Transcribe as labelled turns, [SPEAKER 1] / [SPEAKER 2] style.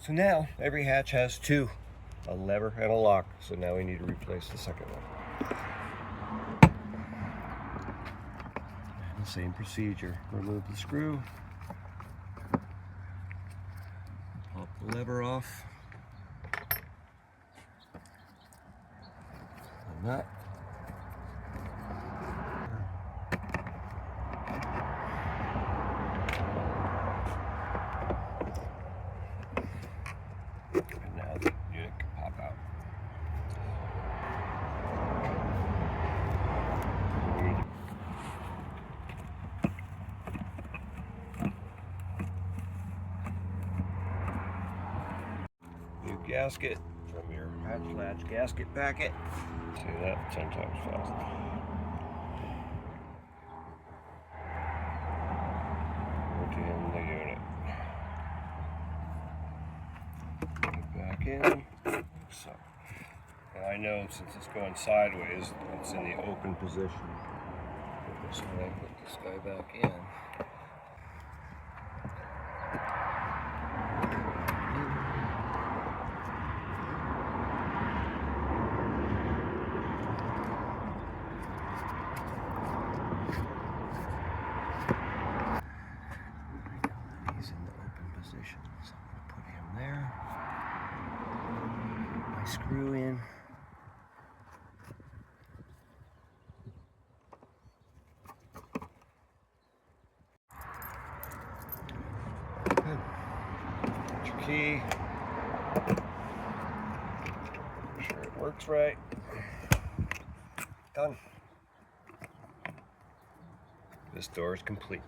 [SPEAKER 1] So now every hatch has two, a lever and a lock. So now we need to replace the second one. And the same procedure. Remove the screw, pop the lever off, and that. And now the unit can pop out. New gasket from your hatch latch gasket packet. See that? 10 times fast. Working the unit. Put it back in. So now I know since it's going sideways, it's in the open position. So I put this guy back in. He's in the open position, so I'm going to put him there. My screw in. Good. Put your key. Make sure it works right. Done. This door is complete.